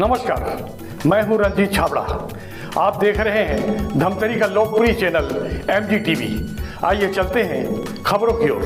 नमस्कार, मैं हूं रंजीत छाबड़ा। आप देख रहे हैं धमतरी का लोकप्रिय चैनल MGTV। आइए चलते हैं खबरों की ओर।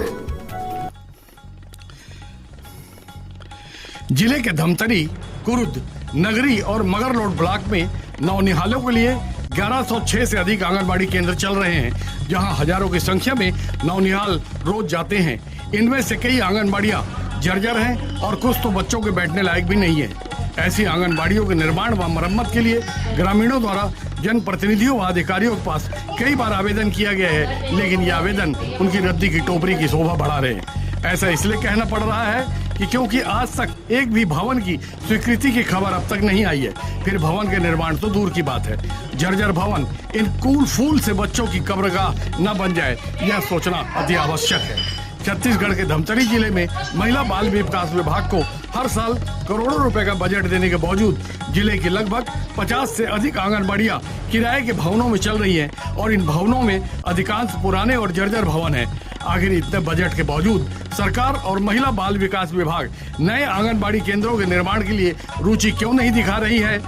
जिले के धमतरी, कुर्द, नगरी और मगरलोड ब्लॉक में नौनिहालों के लिए 1106 से अधिक आंगनबाड़ी केंद्र चल रहे हैं, जहां हजारों की संख्या में नौनिहाल रोज जाते हैं। इनमें से कई आंगनबाड़ियां जर्जर हैं और कुछ तो बच्चों के बैठने लायक भी नहीं है। ऐसी आंगनबाड़ियों के निर्माण व मरम्मत के लिए ग्रामीणों द्वारा जनप्रतिनिधियों व अधिकारियों के पास कई बार आवेदन किया गया है, लेकिन ये आवेदन उनकी रद्दी की टोपरी की शोभा बढ़ा रहे हैं। ऐसा इसलिए कहना पड़ रहा है कि क्योंकि आज तक एक भी भवन की स्वीकृति की खबर अब तक नहीं आई है, फिर भवन के निर्माण तो दूर की बात है। जर्जर भवन इन कूल फूल से बच्चों की कब्रगाह न बन जाए, यह सोचना अति आवश्यक है। छत्तीसगढ़ के धमतरी जिले में महिला बाल विकास विभाग को हर साल करोड़ों रुपए का बजट देने के बावजूद जिले की लगभग 50 से अधिक आंगनबाड़ियां किराए के भवनों में चल रही हैं और इन भवनों में अधिकांश पुराने और जर्जर भवन हैं। आखिर इतने बजट के बावजूद सरकार और महिला बाल विकास विभाग नए आंगनबाड़ी केंद्रों के निर्माण के लिए रुचि क्यों नहीं दिखा रही है?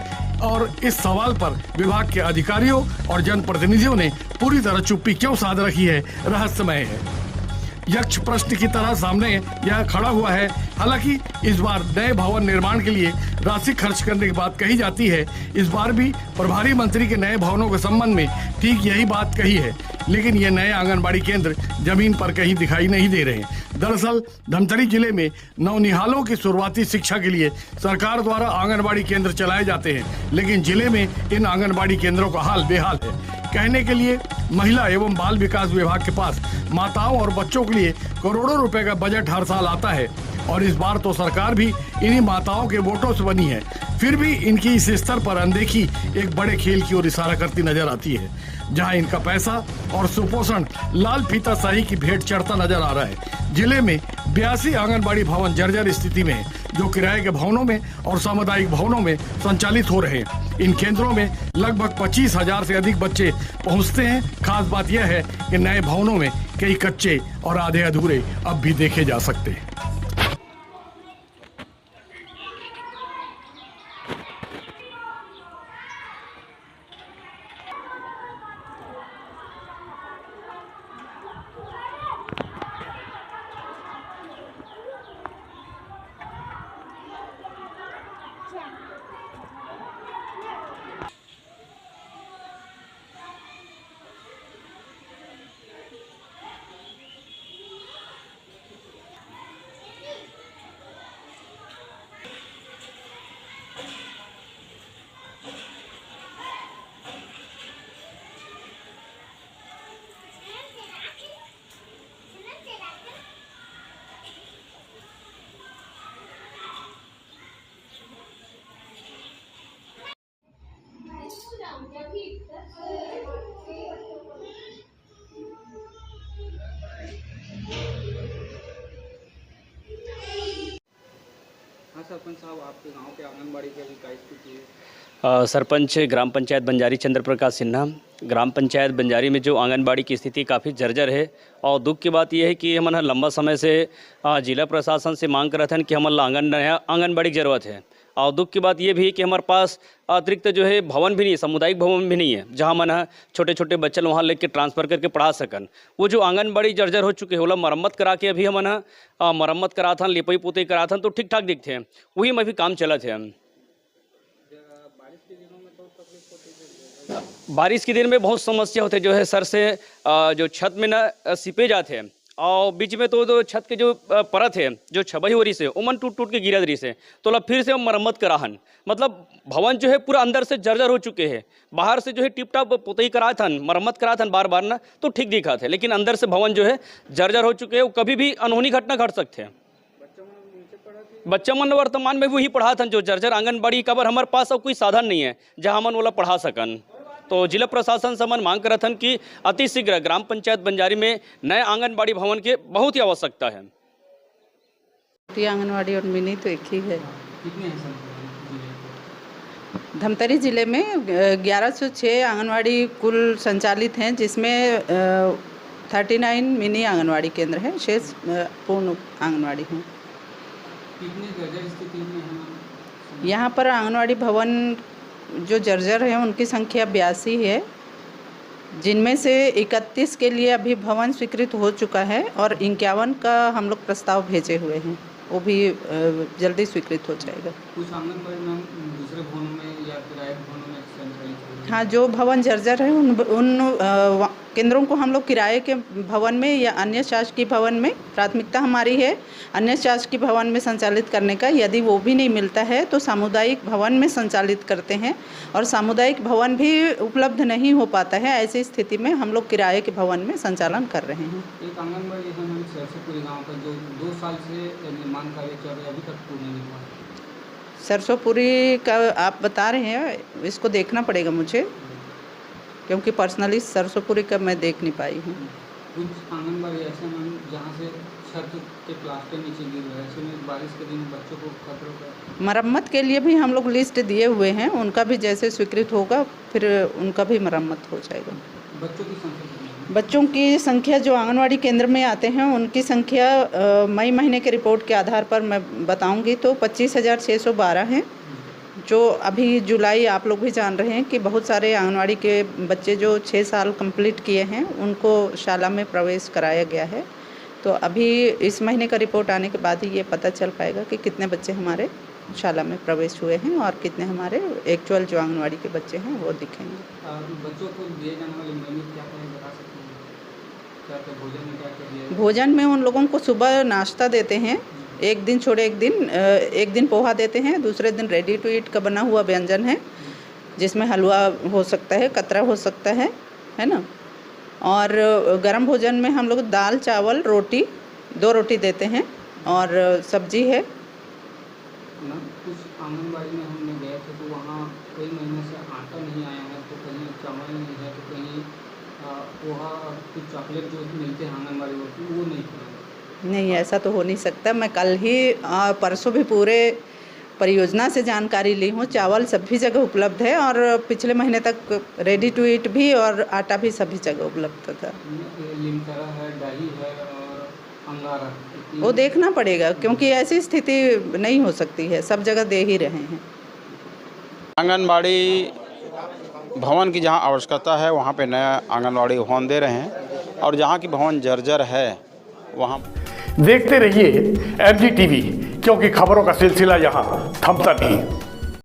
और इस सवाल पर विभाग के अधिकारियों और जनप्रतिनिधियों ने पूरी तरह चुप्पी क्यों साध रखी है, रहस्यमय है। यक्ष प्रश्न की तरह सामने यह खड़ा हुआ है। हालांकि इस बार नए भवन निर्माण के लिए राशि खर्च करने की बात कही जाती है। इस बार भी प्रभारी मंत्री के नए भवनों के संबंध में ठीक यही बात कही है, लेकिन ये नए आंगनबाड़ी केंद्र जमीन पर कहीं दिखाई नहीं दे रहे। दरअसल धमतरी जिले में नौनिहालों की शुरुआती शिक्षा के लिए सरकार द्वारा आंगनबाड़ी केंद्र चलाए जाते हैं, लेकिन जिले में इन आंगनबाड़ी केंद्रों का हाल बेहाल है। कहने के लिए महिला एवं बाल विकास विभाग के पास माताओं और बच्चों के लिए करोड़ों रुपए का बजट हर साल आता है और इस बार तो सरकार भी इन्हीं माताओं के वोटों से बनी है, फिर भी इनकी इस स्तर पर अनदेखी एक बड़े खेल की ओर इशारा करती नजर आती है, जहां इनका पैसा और सुपोषण लाल फीता शाही की भेंट चढ़ता नजर आ रहा है। जिले में 82 आंगनबाड़ी भवन जर्जर स्थिति में है, जो किराए के भवनों में और सामुदायिक भवनों में संचालित हो रहे हैं। इन केंद्रों में लगभग 25,000 से अधिक बच्चे पहुंचते हैं। खास बात यह है कि नए भवनों में कई कच्चे और आधे अधूरे अब भी देखे जा सकते हैं। हाँ सरपंच साहब, आपके गांव के आंगनबाड़ी की अभी क्या स्थिति है? सरपंच ग्राम पंचायत बंजारी चंद्र प्रकाश सिन्हा। ग्राम पंचायत बंजारी में जो आंगनबाड़ी की स्थिति काफ़ी जर्जर है और दुख की बात यह है कि हमारा लंबा समय से जिला प्रशासन से मांग कर रहे थे कि हमारा आंगनबाड़ी की ज़रूरत है। और दुख की बात यह भी है कि हमारे पास अतिरिक्त जो है भवन भी नहीं है, सामुदायिक भवन भी नहीं है, जहाँ मन छोटे छोटे बच्चे वहाँ लेके ट्रांसफ़र करके पढ़ा सकन। वो जो आंगनबाड़ी जर्जर हो चुके हैं, वो मरम्मत करा के अभी हम मरम्मत करा था, लिपाई पुताई करा था, तो ठीक ठाक दिखते हैं, वही में भी काम चला थे। हम बारिश के दिन में बहुत समस्या होते जो है सर से जो छत में ना सिपे जाते हैं और बीच में तो छत के जो परत है जो छबई हो रही से उमन टूट टूट के गिरा रही से, तो लब फिर से हम मरम्मत कराहन। मतलब भवन जो है पूरा अंदर से जर्जर हो चुके हैं, बाहर से जो है टिप टाप पुताई करा था, मरम्मत करा था बार बार ना, तो ठीक दिखा थे, लेकिन अंदर से भवन जो है जर्जर हो चुके हैं। वो कभी भी अनहोनी घटना घट सकते हैं। बच्चा मन वर्तमान में वही पढ़ा था जो जर्जर आंगनबाड़ी कबर हमारे पास अब कोई साधन नहीं है जहाँ मन वाला पढ़ा सकन। तो जिला प्रशासन से मन मांग करथन कि अति शीघ्र ग्राम पंचायत बंजारी में नए आंगनबाड़ी भवन के बहुत ही आवश्यकता है। आंगनबाड़ी और मिनी तो एक ही है। कितने हैं धमतरी जिले में 1106 आंगनबाड़ी कुल संचालित हैं, जिसमें 39 मिनी आंगनबाड़ी केंद्र हैं, शेष पूर्ण आंगनबाड़ी हैं। कितने जर्जर स्थिति में हैं? यहाँ पर आंगनवाड़ी भवन जो जर्जर है उनकी संख्या 82 है, जिनमें से 31 के लिए अभी भवन स्वीकृत हो चुका है और 51 का हम लोग प्रस्ताव भेजे हुए हैं, वो भी जल्दी स्वीकृत हो जाएगा। कुछ आंगनबाड़ी में दूसरे भवनों में या किराए भवनों में संचालित हो रही है। हाँ, जो भवन जर्जर है उन केंद्रों को हम लोग किराए के भवन में या अन्य शासकीय भवन में, प्राथमिकता हमारी है अन्य शासकीय भवन में संचालित करने का। यदि वो भी नहीं मिलता है तो सामुदायिक भवन में संचालित करते हैं, और सामुदायिक भवन भी उपलब्ध नहीं हो पाता है, ऐसी स्थिति में हम लोग किराए के भवन में संचालन कर रहे हैं। एक आंगनबाड़ी है हमारे सरसोपुरी गाँव का जो 2 साल से निर्माण कार्य चल रहा है, अभी तक पूर्ण नहीं हुआ। सरसोपुरी का आप बता रहे हैं, इसको देखना पड़ेगा मुझे, क्योंकि पर्सनली सरसोपुरी का मैं देख नहीं पाई हूँ। कुछ आंगनबाड़ी ऐसे मैम जहाँ से छत के प्लास्टर नीचे गिर रहा है, ऐसे में बारिश के दिन बच्चों को खतरों का। मरम्मत के लिए भी हम लोग लिस्ट दिए हुए हैं, उनका भी जैसे स्वीकृत होगा फिर उनका भी मरम्मत हो जाएगा। बच्चों की संख्या कितनी है? बच्चों की संख्या जो आंगनवाड़ी केंद्र में आते हैं उनकी संख्या मई महीने के रिपोर्ट के आधार पर मैं बताऊंगी तो 25,612 हैं। जो अभी जुलाई, आप लोग भी जान रहे हैं कि बहुत सारे आंगनवाड़ी के बच्चे जो 6 साल कंप्लीट किए हैं उनको शाला में प्रवेश कराया गया है। तो अभी इस महीने का रिपोर्ट आने के बाद ही ये पता चल पाएगा कि कितने बच्चे हमारे शाला में प्रवेश हुए हैं और कितने हमारे एक्चुअल जो आंगनवाड़ी के बच्चे हैं वो दिखेंगे। बच्चों को दिए जाने वाले मेन्यू क्या क्या बता सकते हैं? क्या भोजन में क्या क्या दिया? भोजन में उन लोगों को सुबह नाश्ता देते हैं, एक दिन छोड़े एक दिन पोहा देते हैं, दूसरे दिन रेडी टू ईट का बना हुआ व्यंजन है जिसमें हलवा हो सकता है, कतरा हो सकता है ना। और गरम भोजन में हम लोग दाल चावल रोटी 2 रोटी देते हैं और सब्जी है। कुछ आंगनबाड़ी में हमने गए थे तो वहाँ कई महीने से आटा नहीं आया है, तो कहीं चावल नहीं है, तो कहीं पोहा कुछ चॉकलेट जो मिलते हैं आंगनबाड़ी वो नहीं। नहीं, ऐसा तो हो नहीं सकता। मैं कल ही परसों भी पूरे परियोजना से जानकारी ली हूँ। चावल सभी जगह उपलब्ध है और पिछले महीने तक रेडी टू ईट भी और आटा भी सभी जगह उपलब्ध था। लिमकरा है, डाही है और अंगारा, वो देखना पड़ेगा क्योंकि ऐसी स्थिति नहीं हो सकती है, सब जगह दे ही रहे हैं। आंगनबाड़ी भवन की जहां आवश्यकता है वहां पे नया आंगनबाड़ी भवन दे रहे हैं, और जहां की भवन जर्जर है वहां। देखते रहिए MG TV, क्योंकि खबरों का सिलसिला यहाँ थमता नहीं।